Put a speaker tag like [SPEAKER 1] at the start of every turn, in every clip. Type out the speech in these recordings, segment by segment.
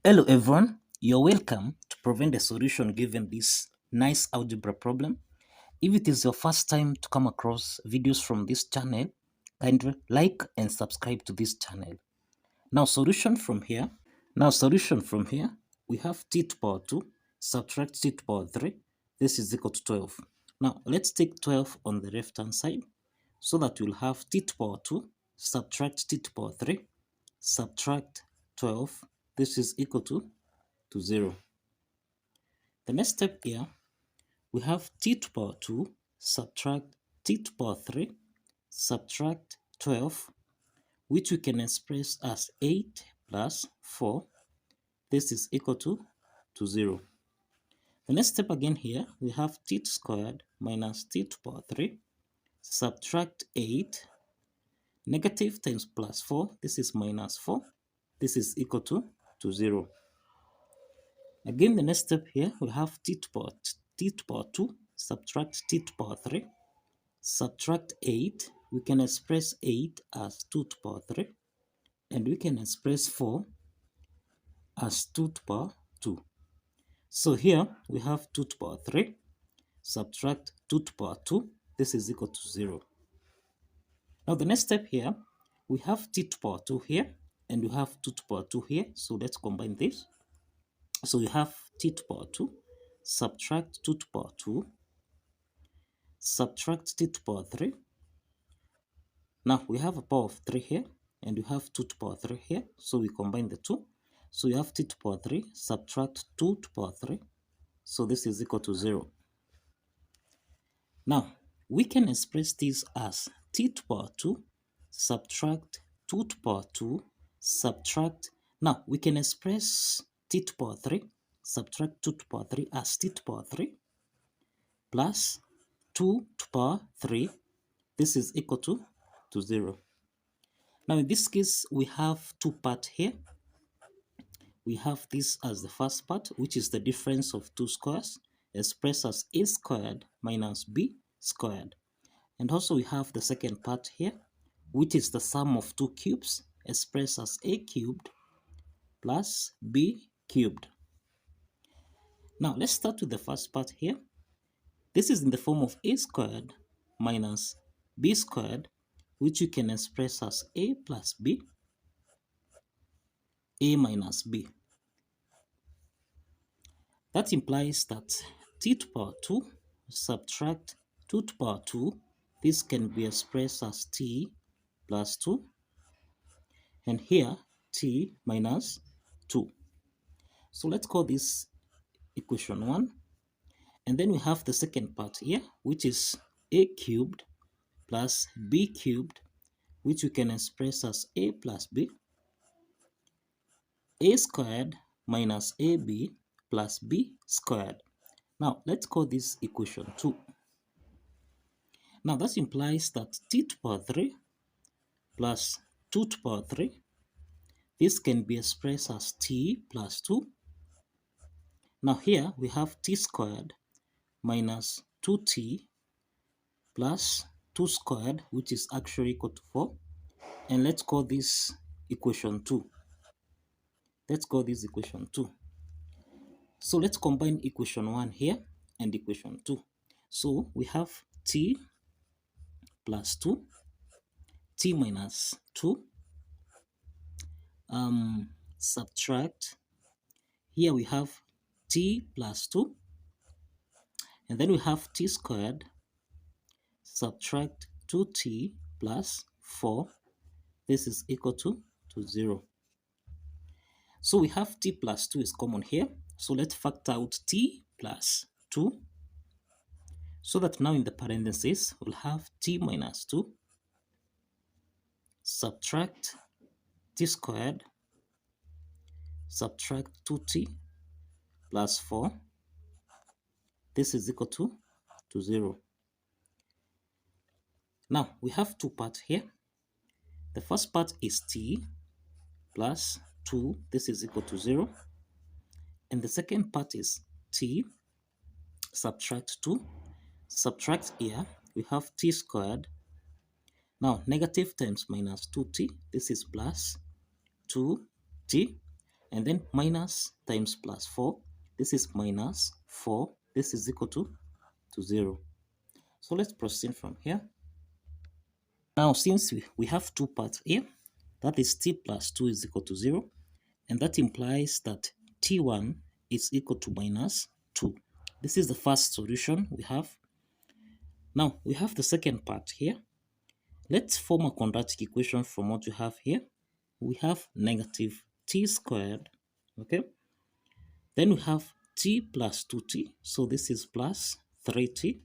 [SPEAKER 1] Hello everyone, you're welcome to prevent the solution given this nice algebra problem. If it is your first time to come across videos from this channel, kindly like and subscribe to this channel. Now solution from here, we have t to power 2, subtract t to power 3, this is equal to 12. Now let's take 12 on the left hand side, so that we'll have t to power 2, subtract t to power 3, subtract 12, this is equal to 0. The next step here, we have t to power 2, subtract t to power 3, subtract 12, which we can express as 8 plus 4. This is equal to 0. The next step again here, we have t squared minus t to power 3, subtract 8, negative times plus 4, this is minus 4, this is equal to 0. Again, the next step here, we have t to power 2, subtract t to power 3, subtract 8. We can express 8 as 2 to power 3, and we can express 4 as 2 to power 2. So here, we have 2 to power 3, subtract 2 to power 2, this is equal to 0. Now, the next step here, we have t to power 2 here, and we have 2 to power 2 here, so let's combine this. So we have t to power 2, subtract 2 to power 2, subtract t to power 3. Now we have a power of 3 here, and we have 2 to power 3 here, so we combine the two. So we have t to power 3, subtract 2 to power 3, so this is equal to 0. Now, we can express this as t to power 2, subtract 2 to power 2, subtract. Now, we can express t to power 3, subtract 2 to power 3 as t to power 3, plus 2 to power 3, this is equal to 0. Now, in this case, we have two parts here. We have this as the first part, which is the difference of two squares, expressed as a squared minus b squared. And also we have the second part here, which is the sum of two cubes, expressed as a cubed plus b cubed. Now let's start with the first part here. This is in the form of a squared minus b squared, which you can express as a plus b, a minus b. That implies that t to power 2 subtract 2 to power 2, this can be expressed as t plus 2, and here t minus 2. So let's call this equation 1. And then we have the second part here, which is a cubed plus b cubed, which we can express as a plus b, a squared minus ab plus b squared. Now let's call this equation 2. Now that implies that t to power 3 plus 2 to power 3, this can be expressed as t plus 2. Now here we have t squared minus 2t plus 2 squared, which is actually equal to 4. And let's call this equation 2. Let's call this equation 2. So let's combine equation 1 here and equation 2. So we have t plus 2, t minus 2, subtract. Here we have t plus 2, and then we have t squared, subtract 2t plus 4, this is equal to 0. So we have t plus 2 is common here, so let's factor out t plus 2, so that now in the parentheses we'll have t minus 2, subtract t squared, subtract 2t plus 4, this is equal to 0. Now we have two parts here. The first part is t plus 2, this is equal to 0. And the second part is t, subtract 2, subtract here, we have t squared. Now negative times minus 2t, this is plus 2t. and then minus times plus 4. This is minus 4. This is equal to 0. So let's proceed from here. Now, since we have two parts here, that is t plus 2 is equal to 0, and that implies that t1 is equal to minus 2. This is the first solution we have. Now, we have the second part here. Let's form a quadratic equation from what we have here. We have negative t squared, okay? Then we have t plus 2t, so this is plus 3t.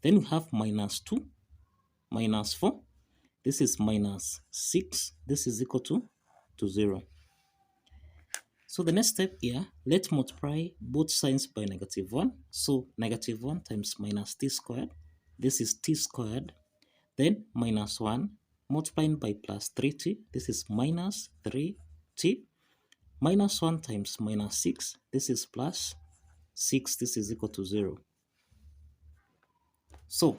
[SPEAKER 1] Then we have minus 2, minus 4. This is minus 6. This is equal to 0. So the next step here, let's multiply both signs by negative 1. So negative 1 times minus t squared. This is t squared. Then minus 1 multiplying by plus 3t. This is minus 3t. Minus 1 times minus 6. This is plus 6. This is equal to 0. So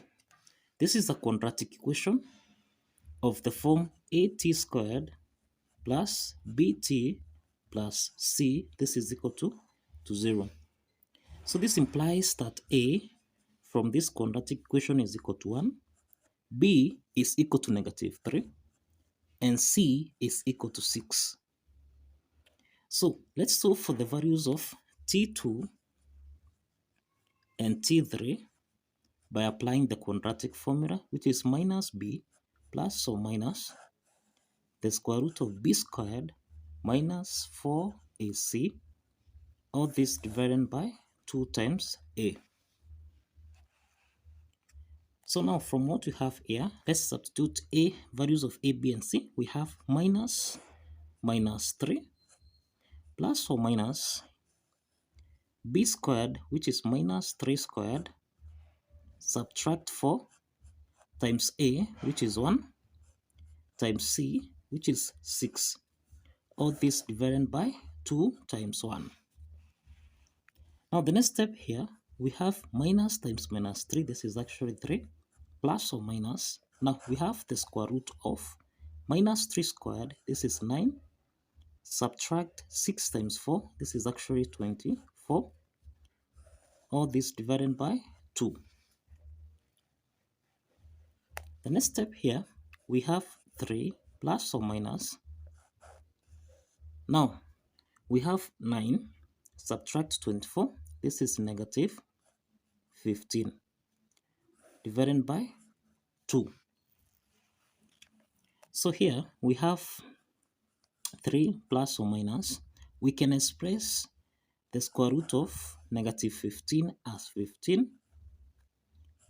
[SPEAKER 1] this is a quadratic equation of the form at squared plus bt plus c. This is equal to 0. So this implies that a from this quadratic equation is equal to 1, b is equal to negative 3, and c is equal to 6. So let's solve for the values of t2 and t3 by applying the quadratic formula, which is minus b plus or minus the square root of b squared minus 4ac, all this divided by 2 times a. So now from what we have here, let's substitute a values of a, b, and c. We have minus 3 plus or minus b squared, which is minus 3 squared, subtract 4 times a, which is 1, times c, which is 6. All this divided by 2 times 1. Now the next step here, we have minus times minus 3. This is actually 3, plus or minus. Now we have the square root of minus 3 squared. This is 9. Subtract 6 times 4. This is actually 24. All this divided by 2. The next step here, we have 3 plus or minus. Now, we have 9, subtract 24. This is negative 15, divided by 2. So here, we have 3 plus or minus. We can express the square root of negative 15 as 15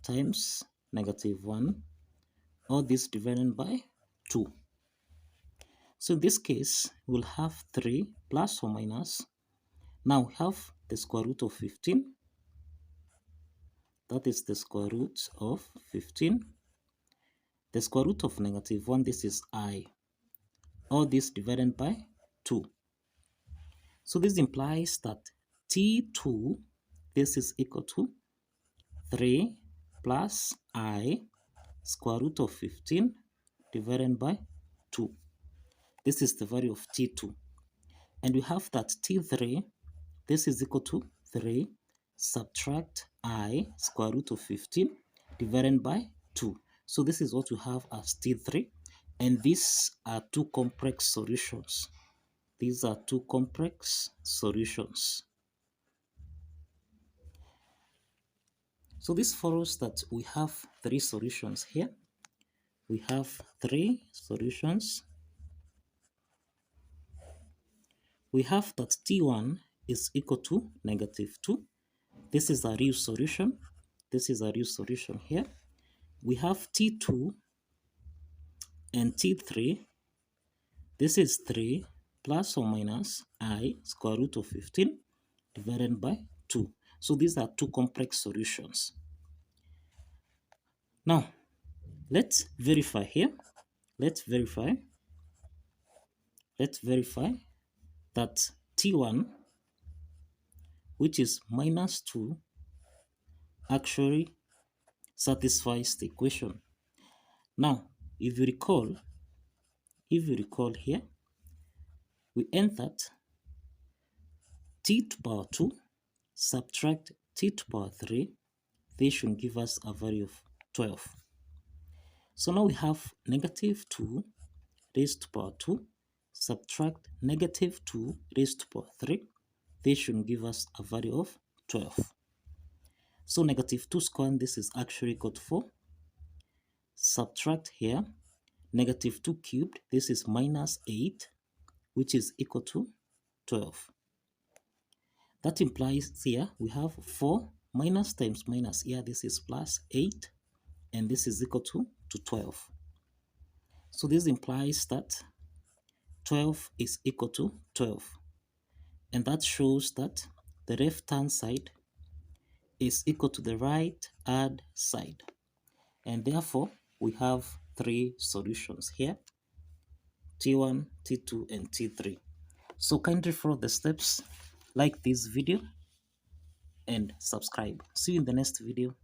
[SPEAKER 1] times negative 1. All this divided by 2. So in this case, we'll have 3 plus or minus. Now we have the square root of 15. That is the square root of 15. The square root of negative 1, this is I. All this divided by 2. So this implies that t2, this is equal to 3 plus I square root of 15 divided by 2. This is the value of t2. And we have that t3, this is equal to 3 subtract I square root of 15 divided by 2. So this is what we have as t3. And these are two complex solutions. These are two complex solutions. So this follows that we have 3 solutions here. We have 3 solutions. We have that t1 is equal to negative 2. This is a real solution. This is a real solution here. We have t2 and t3. This is 3 plus or minus I square root of 15 divided by 2. So these are two complex solutions. Now, let's verify here. Let's verify that t1, which is minus 2, actually satisfies the equation. Now, if you recall here, we end that t to the power 2 subtract t to the power 3, this should give us a value of 12. So now we have negative 2 raised to the power 2 subtract negative 2 raised to the power 3, this should give us a value of 12. So negative 2 squared, this is actually equal to 4. Subtract here, negative 2 cubed, this is minus 8, which is equal to 12. That implies here we have 4 minus times minus, here this is plus 8, and this is equal to 12. So this implies that 12 is equal to 12. And that shows that the left-hand side is equal to the right-hand side. And therefore, we have 3 solutions here, T1, T2, and T3. So kindly follow the steps, like this video, and subscribe. See you in the next video.